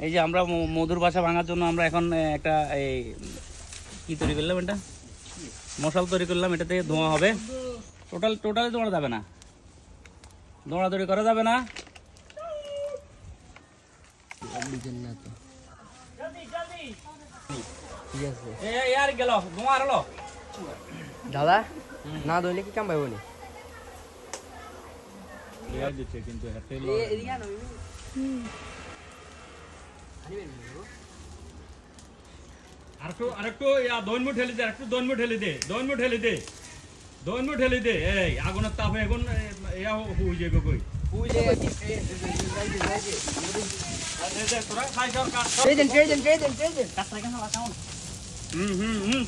এই যে আমরা মধুর বাসা ভাঙার জন্য আমরা এখন একটা এই কি তৈরি করলাম, এটা মশাল তৈরি করলাম। এটাতে ধোঁয়া হবে, টোটালি দৌড়া যাবে না, দৌড়াদৌড়ি করা যাবে না। দাদা না ধরলে কি কাম পাইব নি? আরেকটু দৈন্য ঠেলে দে, একটু দৈন্য ঠেলে দে, দৈন্য ঠেলে দে, দৈন্য ঠেলে দে। এই আগুনের তাপে এখন ইয়া হয়ে যাবে কই।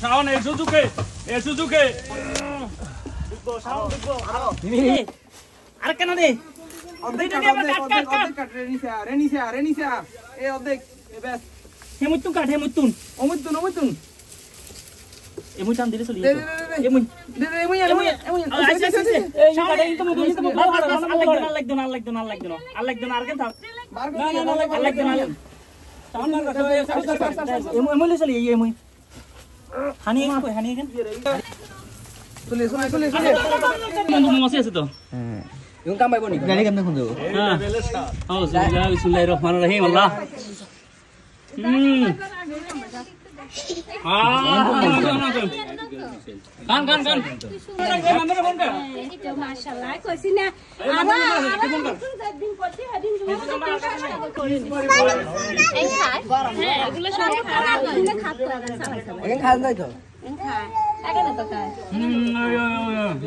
শাওন এই সুজুকে আর কেন রে অর্ধেক হেমুতুন কাট, হেমুতুন অমুতুন এমুই টান দিলে চলি দে এমুই এমুই এই কাটে ইনতো আর লাগতো না আর কেন থাক আর লাগতো না টান মার এমুই চলি এমুই হানি কেন চলে বন্ধু মাসি আছে তো। হ্যাঁ ইউন কাম পাইব নি? গাড়ি কেমনে খুঁজো? হ্যাঁ ও বিসমিল্লাহির রহমানির রহিম। আল্লাহ মাশাআল্লাহ কইছি না আবার দিন করতে দিন এই খায় হ্যাঁ এগুলো সব দিনে খাতে লাগে সবাই এখন খান নাই তো খায় আগে না তো খায়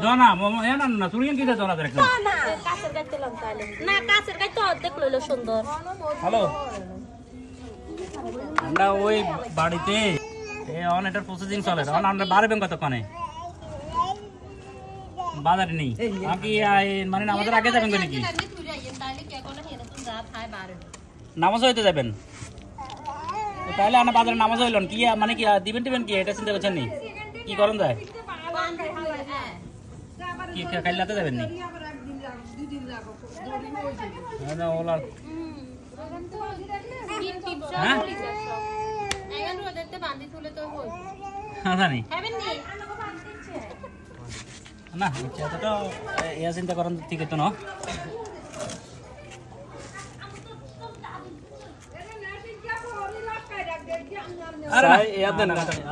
দনা এনা না তুই কি দে দনা দেখছ না কাছের গাইতে লম তাইলে না কাছের গাইতে অর্ধেক লইলো সুন্দর। হ্যালো আমরা ওই বাড়িতে অন এটার প্রসেসিং চলে, অন আমরা বাড়বেন কতক্ষণে বাজারে নেই আপনি মানে নামাজের আগে যাবেন নাকি? নামাজ হইতে যাবেন তো তাহলে আমরা বাজারে নামাজ হইলেন কি মানে কি দিবেন টিবেন কি এটা চিন্তা করছেন নি? কি করেন যায় কি কাইলাতে যাবেন নি? হ্যাঁ জানি না তো এ চিন্তা করেন ঠিক তো না।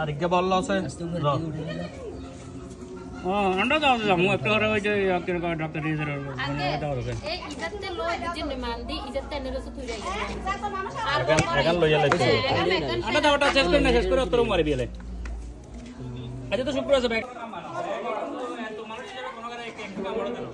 আরেকটা বললো আছে अंडा दाव जामु एक तो ওই যে আকির কা ডাক্তার রিজার দাও রবে এই ইদাতে লই দিন মানদি ইদাতে নেলো তো তুই যাই আর এখন লইয়া লাগছে अंडा দাওটা শেষ করে তোর মারি বিলে আজ তো শুক্র আছে ব্যাগ তো মানুষ হিসেবে কোন করে একটু কাম করে দেন।